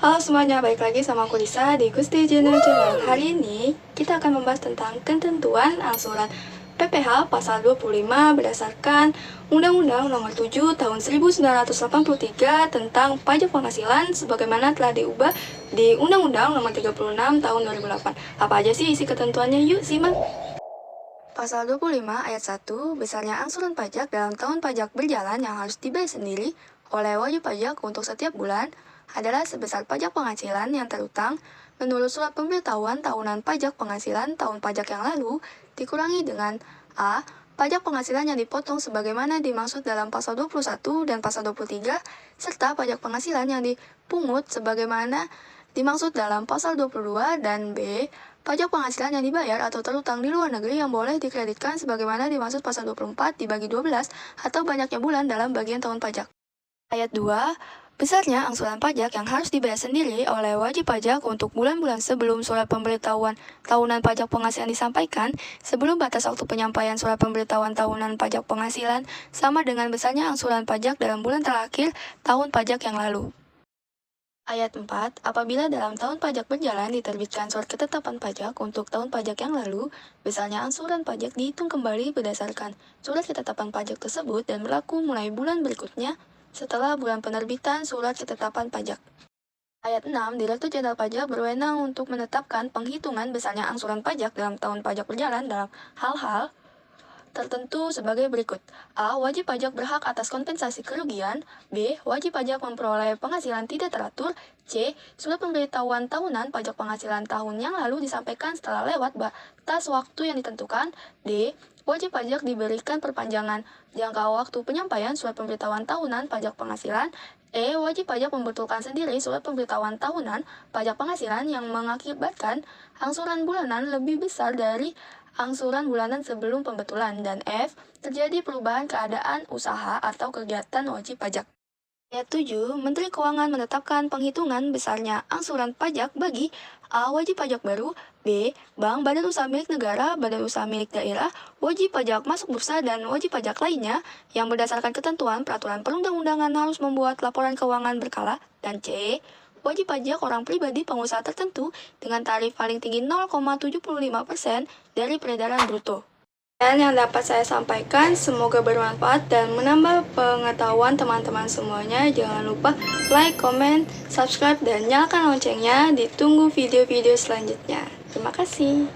Halo semuanya, balik lagi sama aku Lisa di Gusti Channel. Hari ini kita akan membahas tentang ketentuan angsuran PPh pasal 25 berdasarkan Undang-Undang Nomor 7 Tahun 1983 tentang pajak penghasilan sebagaimana telah diubah di Undang-Undang Nomor 36 Tahun 2008. Apa aja sih isi ketentuannya? Yuk simak. Pasal 25 ayat 1, besarnya angsuran pajak dalam tahun pajak berjalan yang harus dibayar sendiri oleh wajib pajak untuk setiap bulan adalah sebesar pajak penghasilan yang terutang menurut surat pemberitahuan tahunan pajak penghasilan tahun pajak yang lalu dikurangi dengan A. Pajak penghasilan yang dipotong sebagaimana dimaksud dalam pasal 21 dan pasal 23 serta pajak penghasilan yang dipungut sebagaimana dimaksud dalam pasal 22 dan B. Pajak penghasilan yang dibayar atau terutang di luar negeri yang boleh dikreditkan sebagaimana dimaksud pasal 24 dibagi 12 atau banyaknya bulan dalam bagian tahun pajak. Ayat 2, besarnya angsuran pajak yang harus dibayar sendiri oleh wajib pajak untuk bulan-bulan sebelum surat pemberitahuan tahunan pajak penghasilan disampaikan, sebelum batas waktu penyampaian surat pemberitahuan tahunan pajak penghasilan sama dengan besarnya angsuran pajak dalam bulan terakhir tahun pajak yang lalu. Ayat 4, apabila dalam tahun pajak berjalan diterbitkan surat ketetapan pajak untuk tahun pajak yang lalu, misalnya angsuran pajak dihitung kembali berdasarkan surat ketetapan pajak tersebut dan berlaku mulai bulan berikutnya setelah bulan penerbitan surat ketetapan pajak. Ayat 6, Direktur Jenderal Pajak berwenang untuk menetapkan penghitungan besarnya angsuran pajak dalam tahun pajak berjalan dalam hal-hal tertentu sebagai berikut. A. Wajib pajak berhak atas kompensasi kerugian. B. Wajib pajak memperoleh penghasilan tidak teratur. C. Surat pemberitahuan tahunan pajak penghasilan tahun yang lalu disampaikan setelah lewat batas waktu yang ditentukan. D. Wajib pajak diberikan perpanjangan jangka waktu penyampaian surat pemberitahuan tahunan pajak penghasilan. E. Wajib pajak membetulkan sendiri surat pemberitahuan tahunan pajak penghasilan yang mengakibatkan angsuran bulanan lebih besar dari angsuran bulanan sebelum pembetulan. Dan F. Terjadi perubahan keadaan usaha atau kegiatan wajib pajak. Ayat 7, Menteri Keuangan menetapkan penghitungan besarnya angsuran pajak bagi A. Wajib pajak baru. B. Bank, badan usaha milik negara, badan usaha milik daerah, wajib pajak masuk bursa, dan wajib pajak lainnya yang berdasarkan ketentuan peraturan perundang-undangan harus membuat laporan keuangan berkala. Dan C. Wajib pajak orang pribadi pengusaha tertentu dengan tarif paling tinggi 0,75% dari peredaran bruto. Dan yang dapat saya sampaikan semoga bermanfaat dan menambah pengetahuan teman-teman semuanya. Jangan lupa like, comment, subscribe, dan nyalakan loncengnya. Ditunggu video-video selanjutnya. Terima kasih.